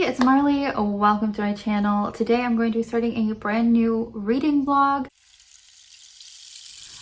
it's Marley. Welcome to my channel. Today I'm going to be starting a brand new reading vlog.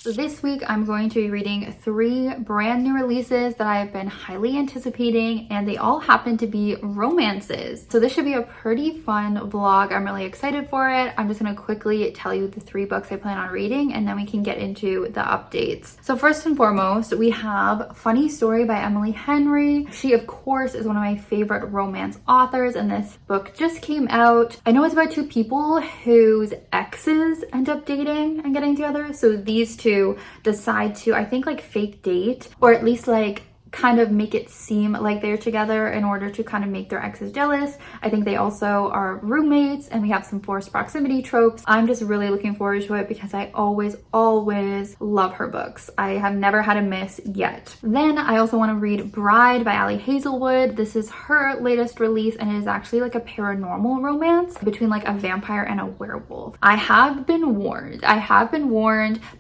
This week I'm going to be reading 3 brand new releases that I've been highly anticipating, and they all happen to be romances. So this should be a pretty fun vlog. I'm really excited for it. I'm just going to quickly tell you the 3 books I plan on reading, and then we can get into the updates. So first and foremost, we have Funny Story by Emily Henry. She, of course, is one of my favorite romance authors, and this book just came out. I know it's about 2 people whose exes end up dating and getting together. So these two decide to, I think, like fake date, or at least like kind of make it seem like they're together in order to kind of make their exes jealous. I think they also are roommates, and we have some forced proximity tropes. I'm just really looking forward to it because I always love her books. I have never had a miss yet. Then I also want to read Bride by Ali Hazelwood. This is her latest release, and it is actually like a paranormal romance between like a vampire and a werewolf. I have been warned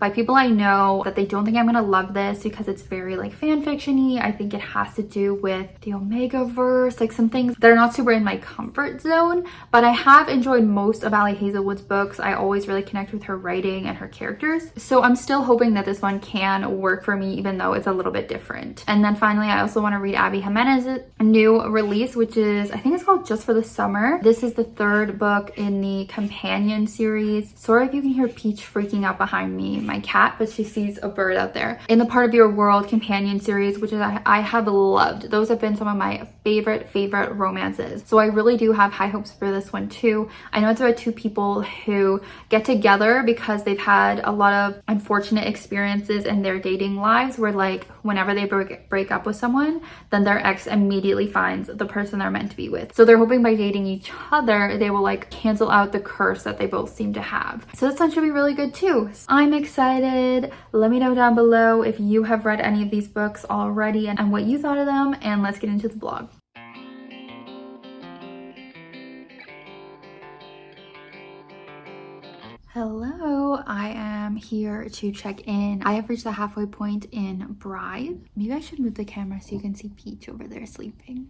by people I know that they don't think I'm gonna love this because it's very like fan fiction-y. I think it has to do with the Omega verse, like some things that are not super in my comfort zone, but I have enjoyed most of Ali Hazelwood's books. I always really connect with her writing and her characters. So I'm still hoping that this one can work for me, even though it's a little bit different. And then finally, I also want to read Ali Jimenez's new release, which is, I think it's called Just for the Summer. This is the 3rd book in the companion series. Sorry if you can hear Peach freaking out behind me, my cat, but she sees a bird out there. In the Part of Your World companion series, which is I have loved. Those have been some of my favorite romances. So I really do have high hopes for this one too. I know it's about 2 people who get together because they've had a lot of unfortunate experiences in their dating lives where like whenever they break up with someone, then their ex immediately finds the person they're meant to be with. So they're hoping by dating each other, they will like cancel out the curse that they both seem to have. So this one should be really good too. I'm excited. Let me know down below if you have read any of these books already and what you thought of them, and let's get into the vlog. Hello, I am here to check in. I have reached the halfway point in Bride. Maybe I should move the camera so you can see Peach over there sleeping.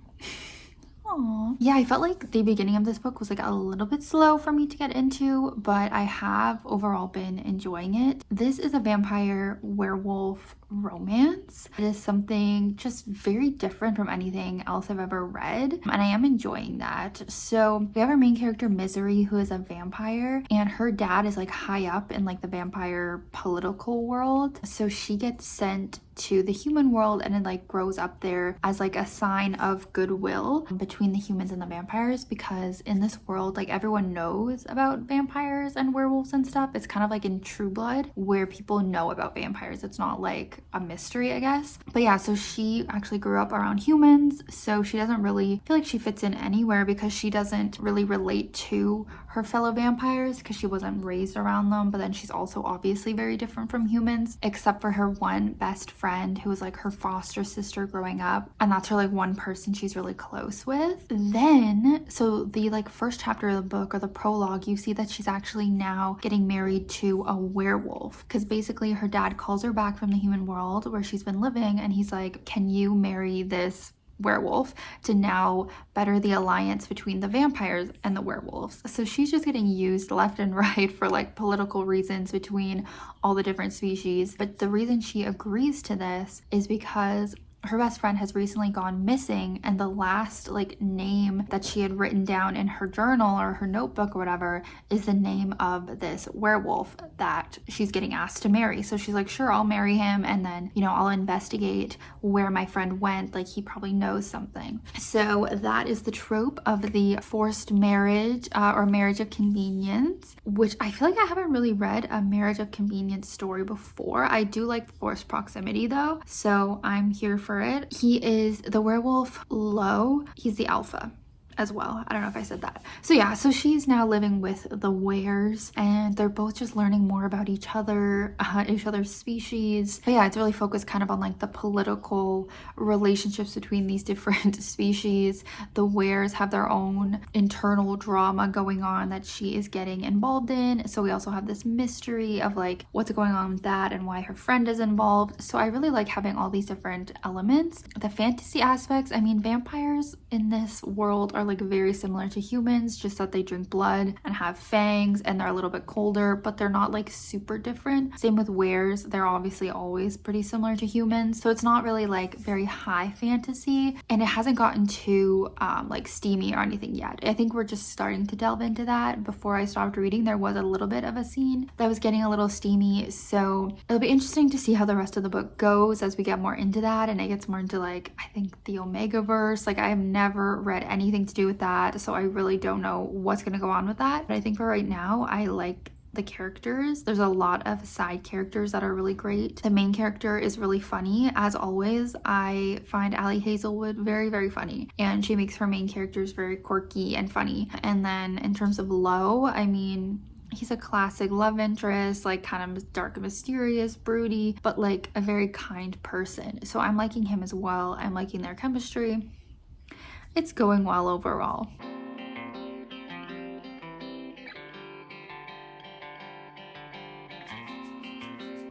Aww. Yeah, I felt like the beginning of this book was like a little bit slow for me to get into, but I have overall been enjoying it. This is a vampire werewolf romance. It is something just very different from anything else I've ever read, and I am enjoying that. So we have our main character Misery, who is a vampire, and her dad is like high up in like the vampire political world, so she gets sent to the human world, and it like grows up there as like a sign of goodwill between the humans and the vampires, because in this world like everyone knows about vampires and werewolves and stuff. It's kind of like in True Blood where people know about vampires. It's not like a mystery, I guess. But yeah, so she actually grew up around humans, so she doesn't really feel like she fits in anywhere because she doesn't really relate to her fellow vampires because she wasn't raised around them. But then she's also obviously very different from humans, except for her one best friend who was like her foster sister growing up, and that's her like one person she's really close with. Then so the like first chapter of the book, or the prologue, you see that she's actually now getting married to a werewolf, because basically her dad calls her back from the human world where she's been living, and he's like, can you marry this werewolf to now better the alliance between the vampires and the werewolves? So she's just getting used left and right for like political reasons between all the different species. But the reason she agrees to this is because her best friend has recently gone missing, and the last like name that she had written down in her journal or her notebook or whatever is the name of this werewolf that she's getting asked to marry. So she's like, sure, I'll marry him, and then, you know, I'll investigate where my friend went, like he probably knows something. So that is the trope of the forced marriage or marriage of convenience, which I feel like I haven't really read a marriage of convenience story before. I do like forced proximity though, so I'm here for it. He is the werewolf Low. He's the alpha. as well. I don't know if I said that. So yeah, so she's now living with the Wares and they're both just learning more about each other's species. But yeah, it's really focused kind of on like the political relationships between these different species. The Wares have their own internal drama going on that she is getting involved in. So we also have this mystery of like what's going on with that and why her friend is involved. So I really like having all these different elements. The fantasy aspects, I mean, vampires in this world are are like very similar to humans, just that they drink blood and have fangs and they're a little bit colder, but they're not like super different. Same with wares, they're obviously always pretty similar to humans, so it's not really like very high fantasy, and it hasn't gotten too like steamy or anything yet. I think we're just starting to delve into that. Before I stopped reading, there was a little bit of a scene that was getting a little steamy, so it'll be interesting to see how the rest of the book goes as we get more into that and it gets more into like, I think, the Omega verse. Like, I have never read anything to do with that, so I really don't know what's going to go on with that. But I think for right now, I like the characters. There's a lot of side characters that are really great. The main character is really funny. As always, I find Ali Hazelwood very, very funny, and she makes her main characters very quirky and funny. And then in terms of Lo, I mean, he's a classic love interest, like kind of dark and mysterious, broody, but like a very kind person. So I'm liking him as well. I'm liking their chemistry. It's going well overall.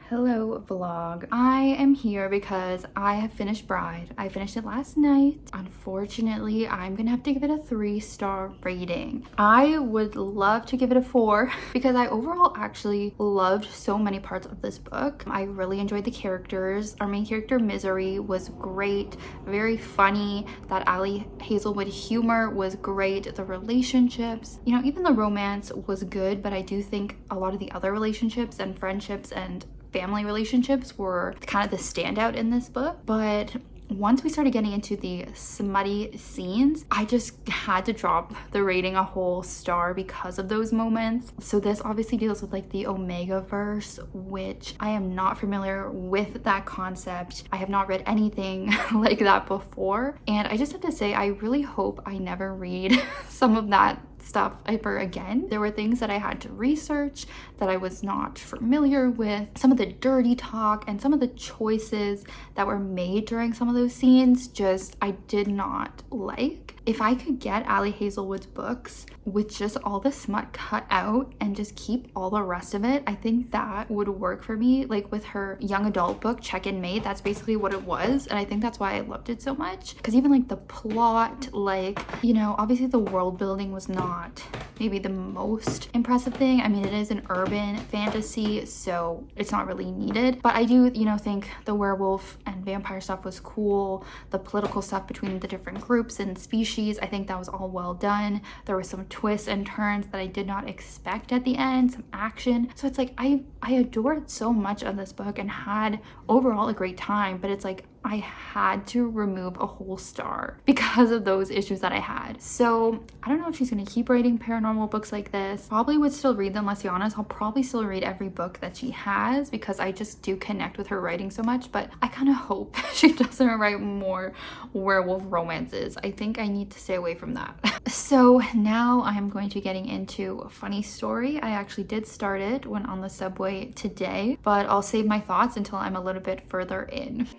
Hello vlog. I am here because I have finished Bride. I finished it last night. Unfortunately, I'm gonna have to give it a 3-star rating. I would love to give it a 4 because I overall actually loved so many parts of this book. I really enjoyed the characters. Our main character, Misery, was great, very funny. That Ali Hazelwood humor was great. The relationships, you know, even the romance was good, but I do think a lot of the other relationships and friendships and family relationships were kind of the standout in this book. But once we started getting into the smutty scenes, I just had to drop the rating a whole star because of those moments. So this obviously deals with like the Omega verse, which I am not familiar with that concept. I have not read anything like that before, and I just have to say, I really hope I never read some of that stuff ever again. There were things that I had to research that I was not familiar with. Some of the dirty talk and some of the choices that were made during some of those scenes, just I did not like. If I could get Ali Hazelwood's books with just all the smut cut out and just keep all the rest of it, I think that would work for me. Like with her young adult book, Check-In Mate, that's basically what it was. And I think that's why I loved it so much. Because even like the plot, like, you know, obviously the world building was not maybe the most impressive thing. I mean, it is an urban fantasy, so it's not really needed. But I do, you know, think the werewolf and vampire stuff was cool. The political stuff between the different groups and species, I think that was all well done. There were some twists and turns that I did not expect at the end, some action. So it's like I adored so much of this book and had overall a great time, but it's like I had to remove a whole star because of those issues that I had. So I don't know if she's gonna keep writing paranormal books like this. Probably would still read them, let's be honest. I'll probably still read every book that she has because I just do connect with her writing so much, but I kind of hope she doesn't write more werewolf romances. I think I need to stay away from that. So now I'm going to be getting into a funny story. I actually did start it when on the subway today, but I'll save my thoughts until I'm a little bit further in.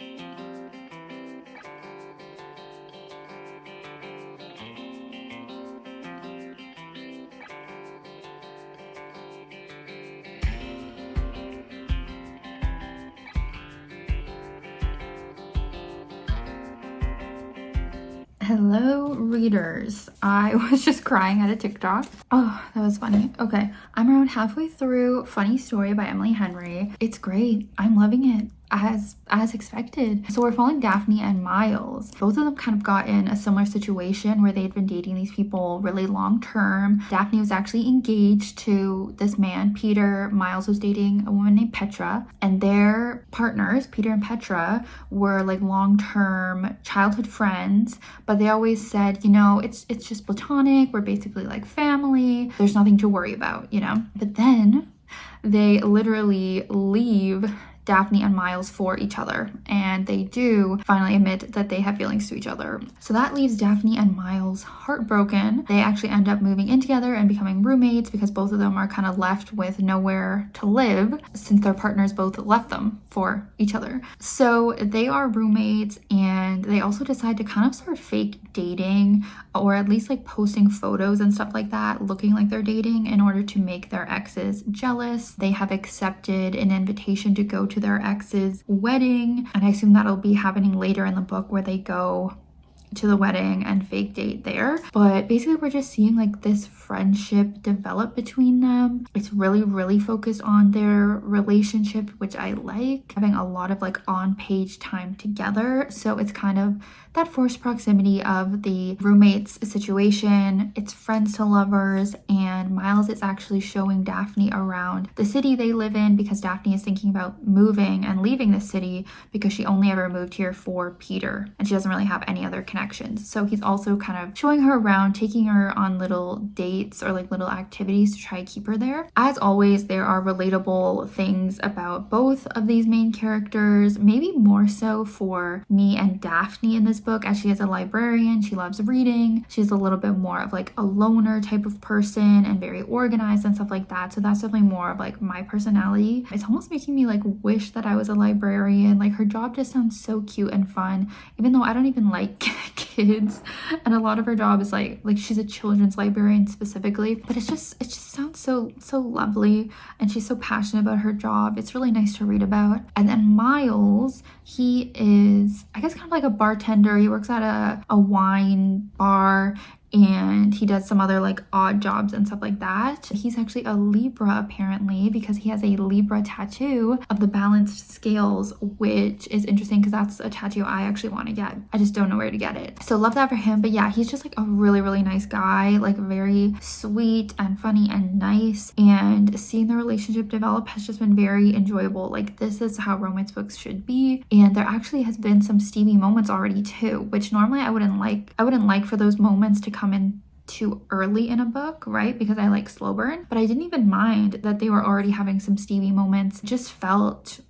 Hello readers. I was just crying at a TikTok. Oh, that was funny. Okay, I'm around halfway through Funny Story by Emily Henry. It's great. I'm loving it. As expected. So we're following Daphne and Miles. Both of them kind of got in a similar situation where they'd been dating these people really long term. Daphne was actually engaged to this man, Peter. Miles was dating a woman named Petra, and their partners, Peter and Petra, were like long-term childhood friends, but they always said, you know, it's just platonic. We're basically like family. There's nothing to worry about, you know? But then they literally leave Daphne and Miles for each other, and they do finally admit that they have feelings to each other. So that leaves Daphne and Miles heartbroken. They actually end up moving in together and becoming roommates because both of them are kind of left with nowhere to live since their partners both left them for each other. So they are roommates, and they also decide to kind of start fake dating, or at least like posting photos and stuff like that, looking like they're dating in order to make their exes jealous. They have accepted an invitation to go to their ex's wedding, and I assume that'll be happening later in the book where they go to the wedding and fake date there. But basically we're just seeing like this friendship develop between them. It's really focused on their relationship, which I like, having a lot of like on page time together. So it's kind of that forced proximity of the roommates situation. It's friends to lovers, and Miles is actually showing Daphne around the city they live in because Daphne is thinking about moving and leaving the city because she only ever moved here for Peter and she doesn't really have any other connections. So he's also kind of showing her around, taking her on little dates or like little activities to try to keep her there. As always, there are relatable things about both of these main characters, maybe more so for me and Daphne in this book, as she is a librarian. She loves reading. She's a little bit more of like a loner type of person and very organized and stuff like that. So that's definitely more of like my personality. It's almost making me like wish that I was a librarian. Like her job just sounds so cute and fun, even though I don't even like kids, and a lot of her job is like she's a children's librarian specifically, but it just sounds so lovely, and she's so passionate about her job. It's really nice to read about. And then Miles, he is, I guess, kind of like a bartender. He works at a wine bar, and he does some other like odd jobs and stuff like that. He's actually a Libra apparently, because he has a Libra tattoo of the balanced scales, which is interesting because that's a tattoo I actually want to get. I just don't know where to get it. So love that for him. But yeah, he's just like a really nice guy, like very sweet and funny and nice. And seeing the relationship develop has just been very enjoyable. Like this is how romance books should be. And there actually has been some steamy moments already too, which normally I wouldn't like for those moments to come in too early in a book, right? Because I like slow burn, but I didn't even mind that they were already having some steamy moments. It just felt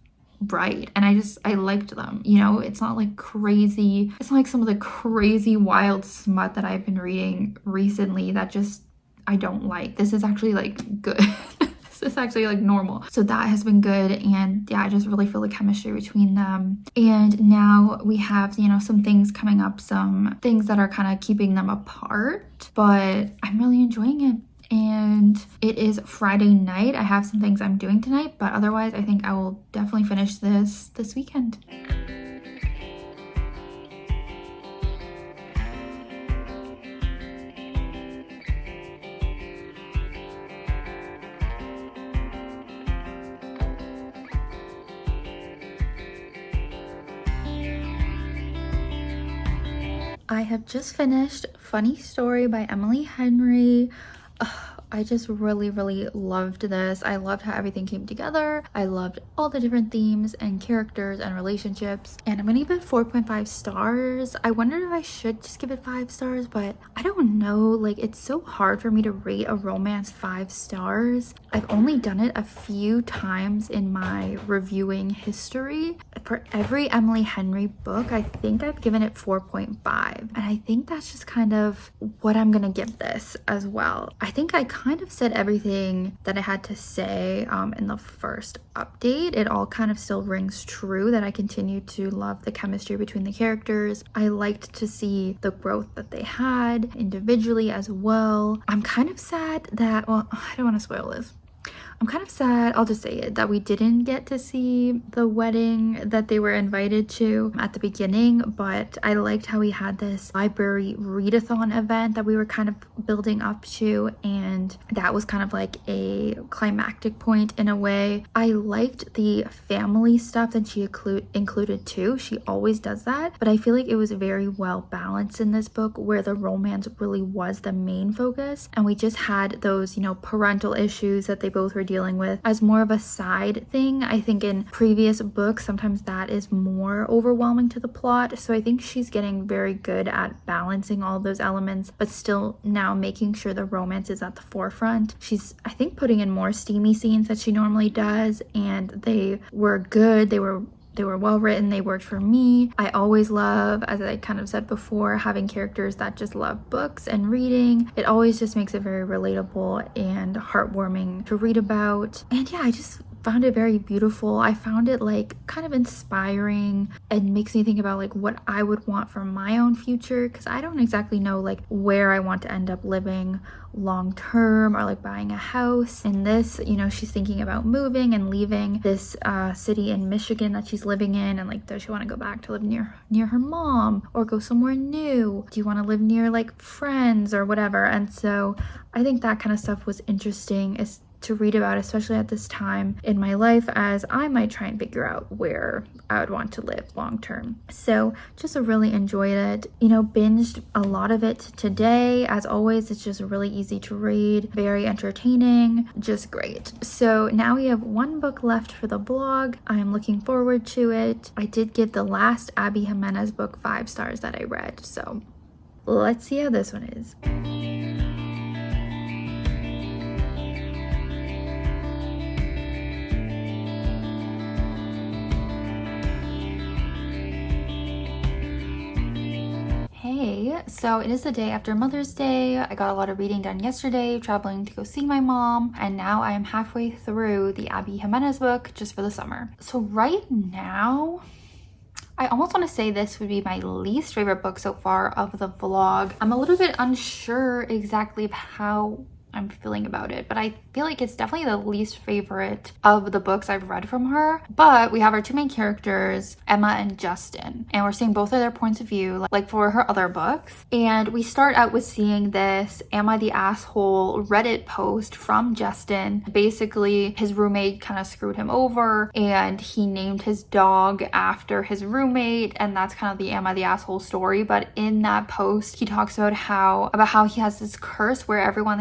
right, and I liked them. You know, it's not like crazy, it's not like some of the crazy wild smut that I've been reading recently that just I don't like. This is actually like good. It's actually like normal. So that has been good, and yeah, I just really feel the chemistry between them. And now we have, you know, some things coming up, some things that are kind of keeping them apart, but I'm really enjoying it. And it is Friday night. I have some things I'm doing tonight, but otherwise I think I will definitely finish this weekend. I have just finished Funny Story by Emily Henry. I just really loved this. I loved how everything came together. I loved all the different themes and characters and relationships, and I'm gonna give it 4.5 stars. I wondered if I should just give it 5 stars, but I don't know, like it's so hard for me to rate a romance 5 stars. I've only done it a few times in my reviewing history. For every Emily Henry book, I think I've given it 4.5, and I think that's just kind of what I'm gonna give this as well. I think I kind of said everything that I had to say in the first update. It all kind of still rings true that I continue to love the chemistry between the characters. I liked to see the growth that they had individually as well. I'm kind of sad that, well, I don't want to spoil this. I'm kind of sad, I'll just say it, that we didn't get to see the wedding that they were invited to at the beginning, but I liked how we had this library readathon event that we were kind of building up to, and that was kind of like a climactic point in a way. I liked the family stuff that she included too. She always does that, but I feel like it was very well balanced in this book, where the romance really was the main focus, and we just had those, you know, parental issues that they both were dealing with as more of a side thing. I think in previous books sometimes that is more overwhelming to the plot, so I think she's getting very good at balancing all those elements, but still now making sure the romance is at the forefront. She's, I think, putting in more steamy scenes that she normally does, and they were good. They were well written. They worked for me. I always love, as I kind of said before, having characters that just love books and reading. It always just makes it very relatable and heartwarming to read about. And yeah, I just found it very beautiful. I found it like kind of inspiring and makes me think about like what I would want for my own future, because I don't exactly know like where I want to end up living long term, or like buying a house. In this, you know, she's thinking about moving and leaving this city in Michigan that she's living in, and like, does she want to go back to live near her mom, or go somewhere new? Do you want to live near like friends or whatever? And so I think that kind of stuff was interesting is to read about, especially at this time in my life, as I might try and figure out where I would want to live long term. So just really enjoyed it, you know, binged a lot of it today. As always, it's just really easy to read, very entertaining, just great. So now we have one book left for the blog. I'm looking forward to it. I did give the last Ali Jimenez book 5 stars that I read, so let's see how this one is. Hey, so it is the day after Mother's Day. I got a lot of reading done yesterday, traveling to go see my mom, and now I am halfway through the Ali Jimenez book just for the summer. So right now, I almost want to say this would be my least favorite book so far of the vlog. I'm a little bit unsure exactly of how I'm feeling about it, but I feel like it's definitely the least favorite of the books I've read from her. But we have our two main characters, Emma and Justin, and we're seeing both of their points of view like for her other books. And we start out with seeing this "Am I the Asshole" Reddit post from Justin. Basically, his roommate kind of screwed him over and he named his dog after his roommate, and that's kind of the "Am I the Asshole" story. But in that post, he talks about how he has this curse where everyone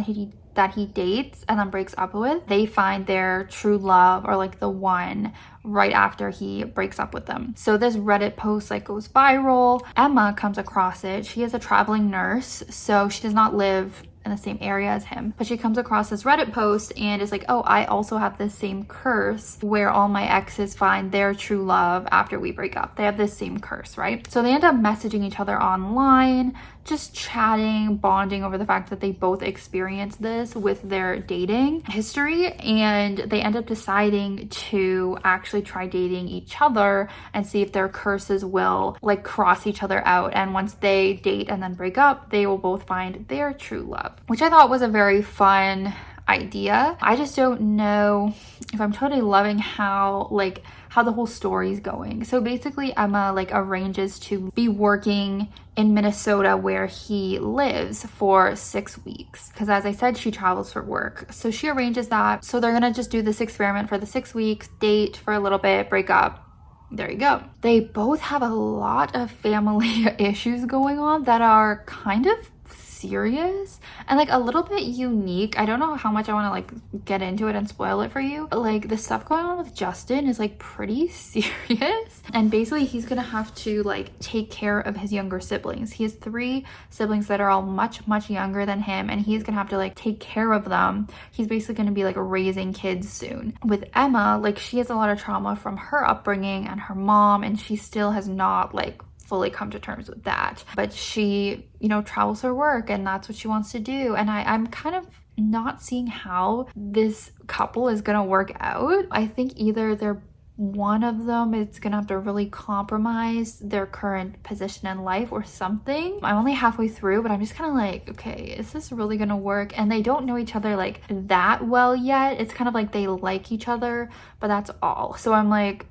that he dates and then breaks up with, they find their true love, or like the one, right after he breaks up with them. So this Reddit post like goes viral. Emma comes across it. She is a traveling nurse, so she does not live in the same area as him, but she comes across this Reddit post and is like, oh, I also have this same curse where all my exes find their true love after we break up. They have this same curse, right? So they end up messaging each other online, just chatting, bonding over the fact that they both experienced this with their dating history, and they end up deciding to actually try dating each other and see if their curses will like cross each other out, and once they date and then break up, they will both find their true love, which I thought was a very fun idea. I just don't know if I'm totally loving how the whole story is going. So basically, Emma like arranges to be working in Minnesota where he lives for 6 weeks, because as I said, she travels for work. So she arranges that. So they're gonna just do this experiment for the 6 weeks, date for a little bit, break up. There you go. They both have a lot of family issues going on that are kind of serious and like a little bit unique. I don't know how much I want to like get into it and spoil it for you, but like the stuff going on with Justin is like pretty serious, and basically he's gonna have to like take care of his younger siblings. He has 3 siblings that are all much younger than him, and he's gonna have to like take care of them. He's basically gonna be like raising kids soon. With Emma, like she has a lot of trauma from her upbringing and her mom, and she still has not like fully come to terms with that, but she, you know, travels for work and that's what she wants to do. And I'm kind of not seeing how this couple is gonna work out. I think either one of them is gonna have to really compromise their current position in life or something. I'm only halfway through, but I'm just kind of like, okay, is this really gonna work? And they don't know each other like that well yet. It's kind of like they like each other, but that's all. So I'm like,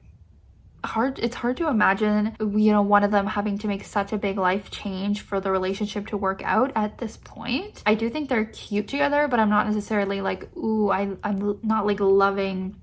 it's hard to imagine, you know, one of them having to make such a big life change for the relationship to work out at this point. I do think they're cute together, but I'm not necessarily like, ooh, I'm not like loving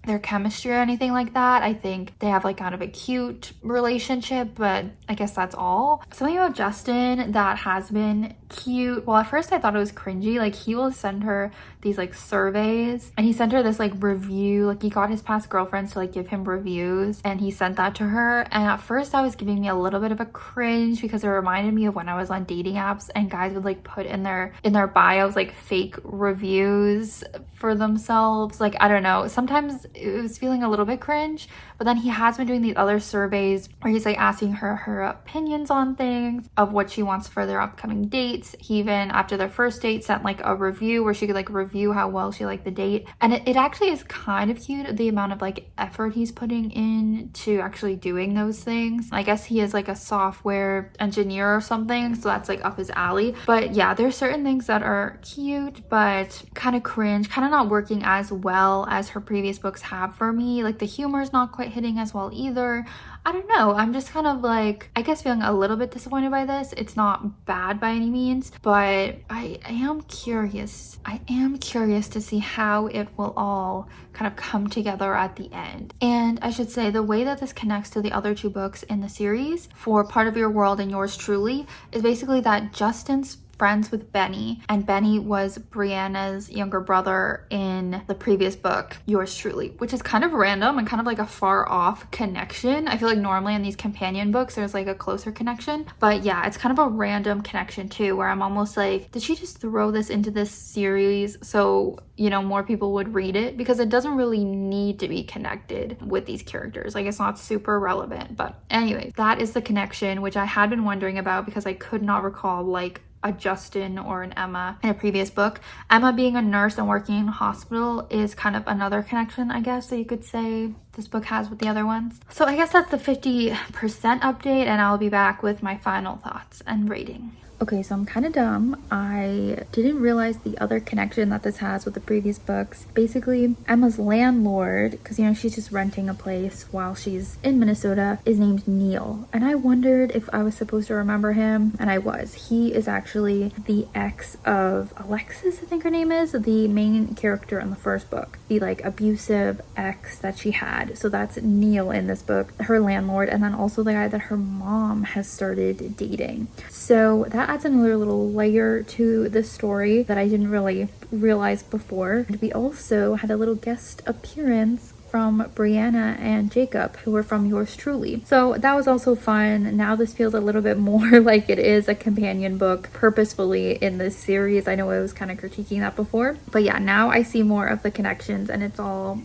their chemistry or anything like that. I think they have like kind of a cute relationship, but I guess that's all. Something about Justin that has been cute. Well, at first I thought it was cringy. Like he will send her these like surveys, and he sent her this like review. Like he got his past girlfriends to like give him reviews, and he sent that to her. And at first that was giving me a little bit of a cringe, because it reminded me of when I was on dating apps and guys would like put in their bios like fake reviews for themselves. Like, I don't know, sometimes it was feeling a little bit cringe. But then he has been doing these other surveys where he's like asking her opinions on things, of what she wants for their upcoming dates. dates. He even, after their first date, sent like a review where she could like review how well she liked the date. And it actually is kind of cute, the amount of like effort he's putting in to actually doing those things. I guess he is like a software engineer or something, so that's like up his alley. But yeah, there's certain things that are cute but kind of cringe, kind of not working as well as her previous books have for me. Like the humor is not quite hitting as well either. I don't know, I'm just kind of like, I guess, feeling a little bit disappointed by this. It's not bad by any means, but I am curious. I am curious to see how it will all kind of come together at the end. And I should say, the way that this connects to the other two books in the series, for Part of Your World and Yours Truly, is basically that Justin's friends with Benny, and Benny was Brianna's younger brother in the previous book, Yours Truly, which is kind of random and kind of like a far off connection. I feel like normally in these companion books there's like a closer connection, but yeah, it's kind of a random connection too, where I'm almost like, did she just throw this into this series so, you know, more people would read it? Because it doesn't really need to be connected with these characters. Like, it's not super relevant. But anyway, that is the connection, which I had been wondering about because I could not recall like a Justin or an Emma in a previous book. Emma being a nurse and working in a hospital is kind of another connection, I guess, that you could say this book has with the other ones. So I guess that's the 50% update, and I'll be back with my final thoughts and rating. Okay, so I'm kind of dumb. I didn't realize the other connection that this has with the previous books. Basically, Emma's landlord, because, you know, she's just renting a place while she's in Minnesota, is named Neil. And I wondered if I was supposed to remember him, and I was. He is actually the ex of Alexis, I think her name is, the main character in the first book. The, like, abusive ex that she had. So that's Neil in this book, her landlord, and then also the guy that her mom has started dating. So that adds another little layer to the story that I didn't really realize before. And we also had a little guest appearance from Brianna and Jacob, who were from Yours Truly. So that was also fun. Now this feels a little bit more like it is a companion book purposefully in this series. I know I was kind of critiquing that before, but yeah, now I see more of the connections and it's all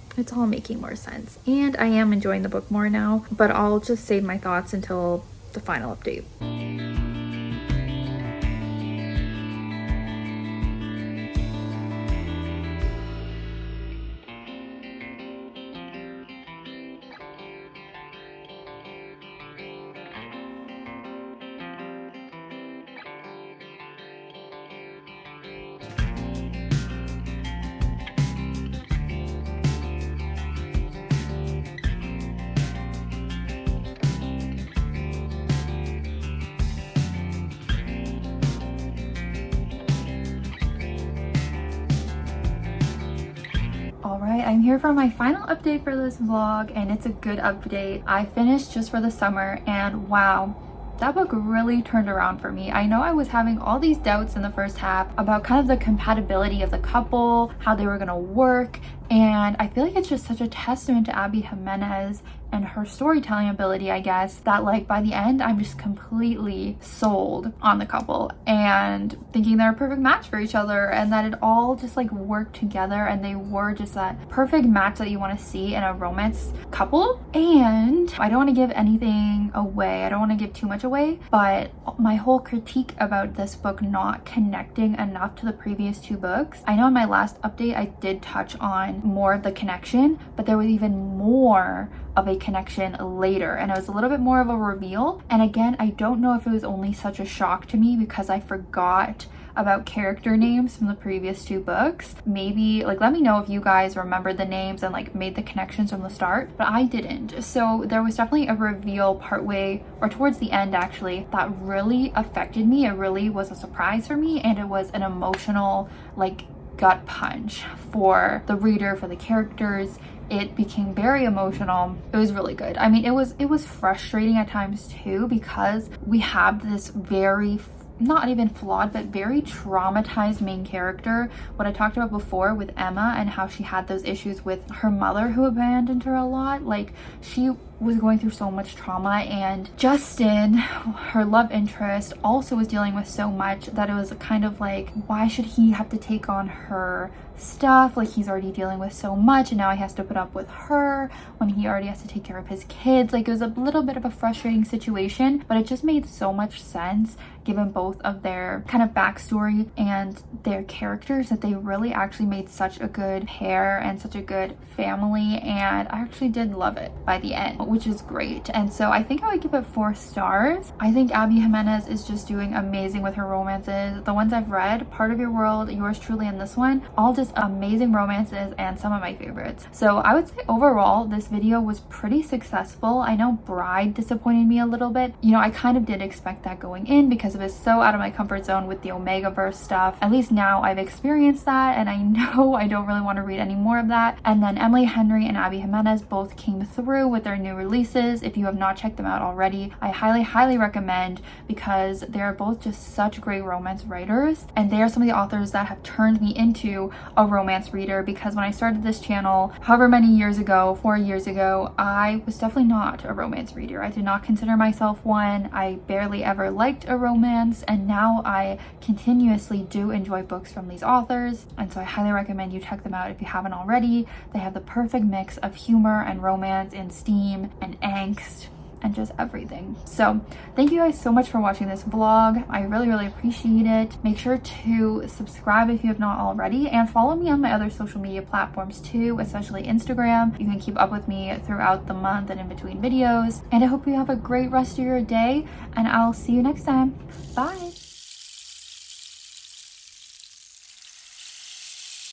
making more sense. And I am enjoying the book more now, but I'll just save my thoughts until the final update. Alright, I'm here for my final update for this vlog, and it's a good update. I finished Just for the Summer, and wow, that book really turned around for me. I know I was having all these doubts in the first half about kind of the compatibility of the couple, how they were gonna work, and I feel like it's just such a testament to Ali Jimenez and her storytelling ability, I guess, that like by the end I'm just completely sold on the couple and thinking they're a perfect match for each other, and that it all just like worked together and they were just that perfect match that you want to see in a romance couple. And I don't want to give anything away, I don't want to give too much away, but my whole critique about this book not connecting enough to the previous two books, I know in my last update I did touch on more of the connection, but there was even more of a connection later, and it was a little bit more of a reveal. And again, I don't know if it was only such a shock to me because I forgot about character names from the previous two books. Maybe like let me know if you guys remembered the names and like made the connections from the start, but I didn't. So there was definitely a reveal partway or towards the end actually that really affected me. It really was a surprise for me, and it was an emotional like gut punch for the reader, for the characters. It became very emotional. It was really good. I mean, it was frustrating at times too, because we have this very not even flawed, but very traumatized main character. What I talked about before with Emma and how she had those issues with her mother who abandoned her a lot. Like, she was going through so much trauma, and Justin, her love interest, also was dealing with so much that it was kind of like, why should he have to take on her stuff? Like, he's already dealing with so much and now he has to put up with her when he already has to take care of his kids. Like, it was a little bit of a frustrating situation, but it just made so much sense given both of their kind of backstory and their characters, that they really actually made such a good pair and such a good family, and I actually did love it by the end, which is great. And so I think I would give it 4 stars. I think Abby Jimenez is just doing amazing with her romances. The ones I've read, Part of Your World, Yours Truly, and this one, all just amazing romances and some of my favorites. So I would say overall this video was pretty successful. I know Bride disappointed me a little bit. You know, I kind of did expect that going in because it was so out of my comfort zone with the Omegaverse stuff. At least now I've experienced that, and I know I don't really want to read any more of that. And then Emily Henry and Abby Jimenez both came through with their new releases. If you have not checked them out already, I highly recommend, because they're both just such great romance writers, and they are some of the authors that have turned me into a romance reader. Because when I started this channel however many years ago, 4 years ago, I was definitely not a romance reader. I did not consider myself one. I barely ever liked a romance, and now I continuously do enjoy books from these authors, and so I highly recommend you check them out if you haven't already. They have the perfect mix of humor and romance and steam and angst and just everything. So thank you guys so much for watching this vlog. I really appreciate it. Make sure to subscribe if you have not already, and follow me on my other social media platforms too, especially Instagram. You can keep up with me throughout the month and in between videos. And I hope you have a great rest of your day, and I'll see you next time. Bye.